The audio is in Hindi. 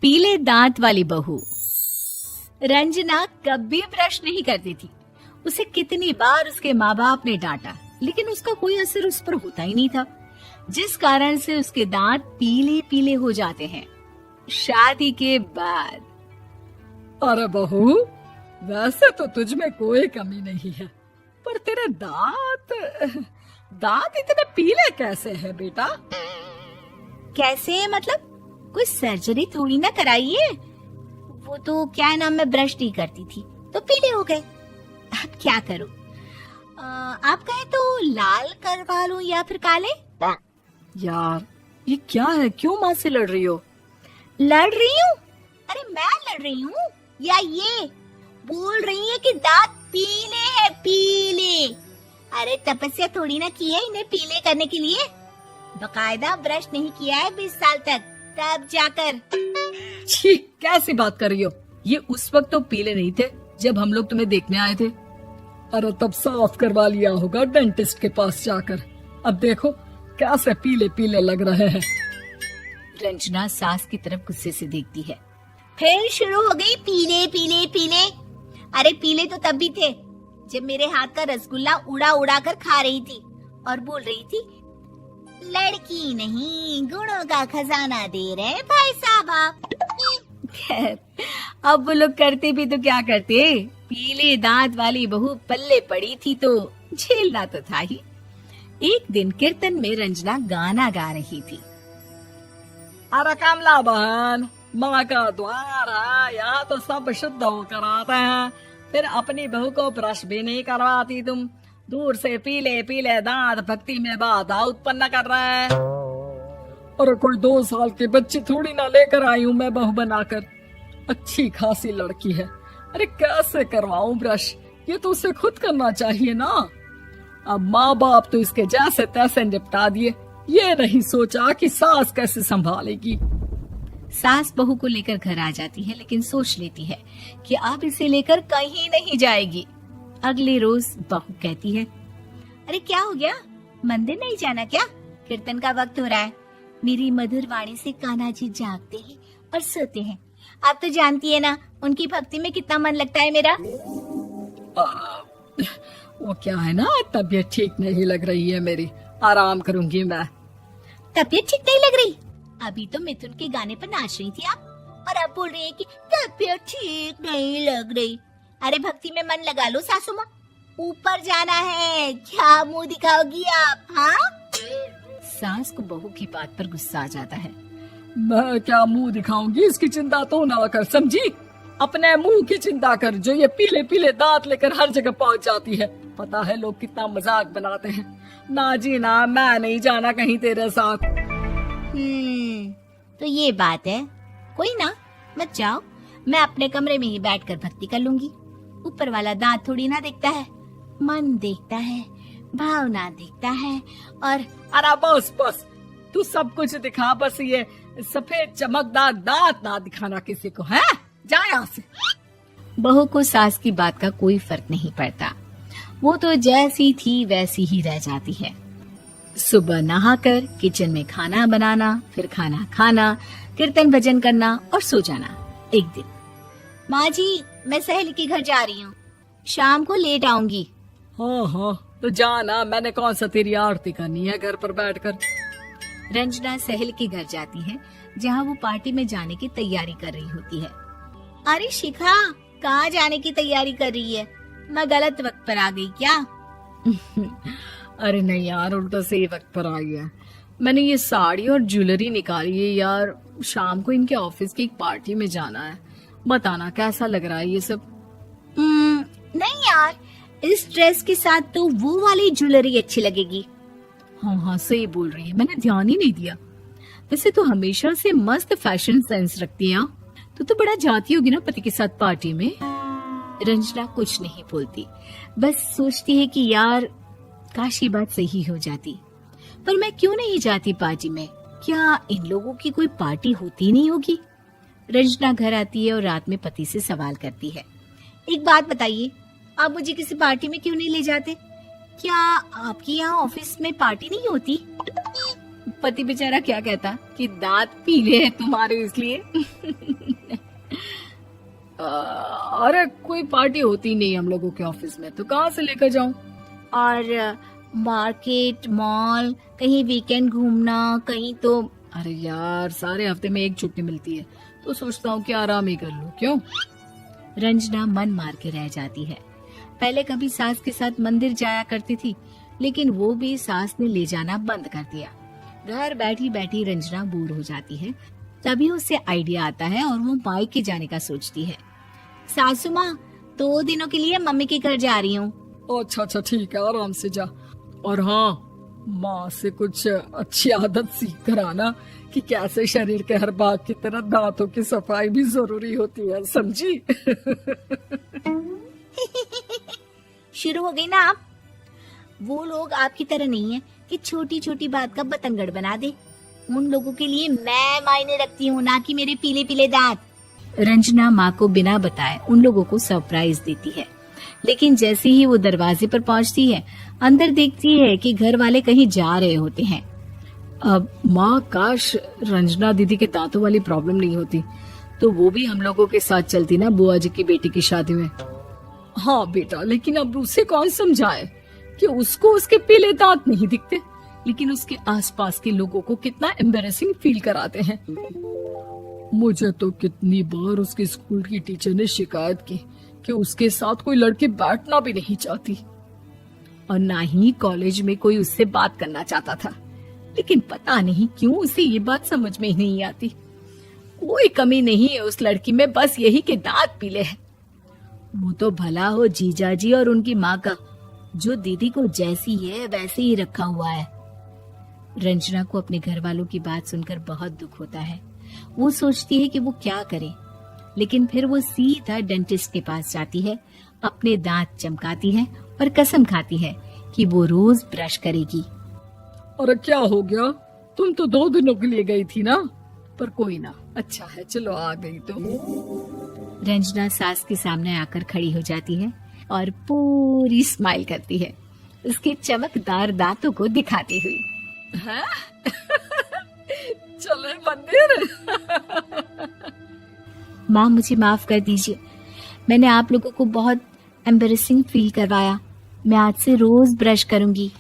पीले दांत वाली बहू। रंजना कभी ब्रश नहीं करती थी। उसे कितनी बार उसके माँ बाप ने डांटा, लेकिन उसका कोई असर उस पर होता ही नहीं था, जिस कारण से उसके दांत पीले पीले हो जाते हैं। शादी के बाद अरे बहू, वैसे तो तुझ में कोई कमी नहीं है, पर तेरे दांत इतने पीले कैसे हैं बेटा? कैसे मतलब? कोई सर्जरी थोड़ी ना कराइए। वो तो क्या नाम, मैं ब्रश नहीं करती थी तो पीले हो गए। अब क्या करूं? आप कहे तो लाल करवा लूं या फिर काले? यार ये क्या है, क्यों माँ से लड़ रही हो? लड़ रही हूँ? अरे मैं लड़ रही हूँ या ये बोल रही है कि दांत पीले हैं, पीले। अरे तपस्या थोड़ी ना की है इन्हें पीले करने के लिए। बकायदा ब्रश नहीं किया है 20 साल तक, तब जाकर। छी, कैसी बात कर रही हो? ये उस वक्त तो पीले नहीं थे जब हम लोग तुम्हें देखने आए थे। अरे तब साफ करवा लिया होगा डेंटिस्ट के पास जाकर। अब देखो कैसे पीले पीले लग रहे हैं। रंजना सास की तरफ गुस्से से देखती है। फिर शुरू हो गई पीले पीले पीले। अरे पीले तो तब भी थे जब मेरे हाथ का रसगुल्ला उड़ा उड़ा कर खा रही थी और बोल रही थी, लड़की नहीं गुणों का खजाना दे रहे भाई साहब आप। खैर, अब वो लोग करते भी तो क्या करते, पीले दांत वाली बहू पल्ले पड़ी थी तो झेलना तो था ही। एक दिन कीर्तन में रंजना गाना गा रही थी। अरे कमला बहन, माँ का द्वार है, यहाँ तो सब शुद्ध होकर आते हैं, फिर अपनी बहू को ब्रश भी नहीं करवाती तुम। दूर से पीले पीले दांत भक्ति में बाधा उत्पन्न कर रहे हैं। अरे कोई 2 साल के बच्चे थोड़ी ना लेकर आई हूँ मैं बहू बनाकर। अच्छी खासी लड़की है, अरे कैसे करवाऊं ब्रश? ये तो उसे खुद करना चाहिए ना। अब माँ बाप तो इसके जैसे तैसे निपटा दिए, ये नहीं सोचा कि सास कैसे संभालेगी। सास बहू को लेकर घर आ जाती है, लेकिन सोच लेती है कि अब इसे लेकर कहीं नहीं जाएगी। अगले रोज बहू कहती है, अरे क्या हो गया, मंदिर नहीं जाना क्या? कीर्तन का वक्त हो रहा है। मेरी मधुर वाणी से कान्हा जी जागते हैं और सोते हैं। आप तो जानती है ना उनकी भक्ति में कितना मन लगता है मेरा। वो क्या है ना, तबीयत ठीक नहीं लग रही है मेरी, आराम करूंगी मैं। तबीयत ठीक नहीं लग रही? अभी तो मिथुन के गाने पर नाच रही थी आप, और अब बोल रही है कि तबीयत ठीक नहीं लग रही। अरे भक्ति में मन लगा लो सासू माँ, ऊपर जाना है, क्या मुंह दिखाओगी आप? हाँ? सास को बहू की बात पर गुस्सा आ जाता है। मैं क्या मुंह दिखाऊंगी, इसकी चिंता तो ना कर, समझी? अपने मुंह की चिंता कर, जो ये पीले पीले दांत लेकर हर जगह पहुंच जाती है। पता है लोग कितना मजाक बनाते हैं। ना जी ना, मैं नहीं जाना कहीं तेरे साथ। तो ये बात है, कोई ना, मत जाओ, मैं अपने कमरे में ही बैठकर भक्ति कर लूंगी। ऊपर वाला दांत थोड़ी ना देखता है, मन देखता है, भावना देखता है। और अरे बस बस, तू सब कुछ दिखा, बस ये सफेद चमकदार दांत ना दिखाना किसी को, है? जा यहाँ से। बहू को सास की बात का कोई फर्क नहीं पड़ता, वो तो जैसी थी वैसी ही रह जाती है। सुबह नहाकर किचन में खाना बनाना, फिर खाना खाना, कीर्तन भजन करना और सो जाना। एक दिन, माँ जी मैं सहेली के घर जा रही हूँ, शाम को लेट आऊंगी। हाँ हाँ तो जाना, मैंने कौन सा तेरी आरती करनी है घर पर बैठकर। रंजना सहेली के घर जाती है, जहाँ वो पार्टी में जाने की तैयारी कर रही होती है। अरे शिखा, कहाँ जाने की तैयारी कर रही है? मैं गलत वक्त पर आ गई क्या? अरे नहीं यार, उल्टा सही वक्त पर आ गया। मैंने ये साड़ी और ज्वेलरी निकाली है यार, शाम को इनके ऑफिस की एक पार्टी में जाना है। बताना कैसा लग रहा है ये सब? नहीं यार, इस ड्रेस के साथ तो वो वाली ज्वेलरी अच्छी लगेगी। हाँ हाँ सही बोल रही है, मैंने ध्यान ही नहीं दिया। वैसे तो हमेशा से मस्त फैशन सेंस रखती है। तो बड़ा जाती होगी ना पति के साथ पार्टी में। रंजना कुछ नहीं बोलती, बस सोचती है कि यार काश ये बात सही हो जाती, पर मैं क्यों नहीं जाती पार्टी में? क्या इन लोगों की कोई पार्टी होती नहीं होगी? रंजना घर आती है और रात में पति से सवाल करती है, एक बात बताइए, आप मुझे किसी पार्टी में क्यों नहीं ले जाते? क्या आपकी यहाँ ऑफिस में पार्टी नहीं होती? पति बेचारा क्या कहता कि दांत पीले हैं तुम्हारे इसलिए। अरे कोई पार्टी होती नहीं हम लोगों के ऑफिस में, तो कहाँ से लेकर जाऊं? और मार्केट, मॉल, कहीं वीकेंड घूमना, कहीं तो। अरे यार, सारे हफ्ते में एक छुट्टी मिलती है, तो सोचता हूँ कि आराम ही कर लूं। क्यों? रंजना मन मार के रह जाती है। पहले कभी सास के साथ मंदिर जाया करती थी, लेकिन वो भी सास ने ले जाना बंद कर दिया। घर बैठी बैठी रंजना बोर हो जाती है। तभी उसे आइडिया आता है और वो मायके जाने का सोचती है। सासू माँ, 2 दिनों के लिए मम्मी के घर जा रही हूँ। अच्छा अच्छा, ठीक है, आराम से जा। और हाँ, माँ से कुछ अच्छी आदत सीख कर आना कि कैसे शरीर के हर भाग की तरह दांतों की सफाई भी जरूरी होती है, समझी? शुरू हो गई ना आप। वो लोग आपकी तरह नहीं है कि छोटी छोटी बात का बतंगड़ बना दे। उन लोगों के लिए मैं मायने रखती हूँ, ना कि मेरे पीले पीले दांत। रंजना माँ को बिना बताए उन लोगों को सरप्राइज देती है, लेकिन जैसे ही वो दरवाजे पर पहुंचती है, अंदर देखती है कि घर वाले कहीं जा रहे होते हैं। अब माँ, काश रंजना दीदी के दांतों वाली प्रॉब्लम नहीं होती, तो वो भी हम लोगों के साथ चलती ना बुआ जी की बेटी की शादी में। हाँ बेटा, लेकिन अब उसे कौन समझाए कि उसको उसके पीले दांत नहीं दिखते, लेकिन उसके आसपास के लोगों को कितना एम्बैरेसिंग फील कराते हैं। मुझे तो कितनी बार उसके स्कूल की टीचर ने शिकायत की कि उसके साथ कोई लड़की बैठना भी नहीं चाहती, और ना ही कॉलेज में कोई उससे बात करना चाहता था। लेकिन पता नहीं क्यों उसे ये बात समझ में ही नहीं आती। कोई कमी नहीं है उस लड़की में, बस यही कि दांत पीले हैं। वो तो भला हो जीजा जी और उनकी माँ का, जो दीदी को जैसी है वैसे ही रखा हुआ है। रंजना को अपने घर वालों की बात सुनकर बहुत दुख होता है। वो सोचती है कि वो क्या करे, लेकिन फिर वो सीधा डेंटिस्ट के पास जाती है, अपने दांत चमकाती है और कसम खाती है कि वो रोज ब्रश करेगी। अरे क्या हो गया? तुम तो 2 दिनों के लिए गई थी ना, पर कोई ना, अच्छा है, चलो आ गई तो। रंजना सास के सामने आकर खड़ी हो जाती है और पूरी स्माइल करती है, उसके चमकदार दांतों को दिखाती हुई। हैं? चले मंदिर। माँ, मुझे माफ कर दीजिए, मैंने आप लोगों को बहुत एम्बैरेसिंग फील करवाया। मैं आज से रोज ब्रश करूंगी।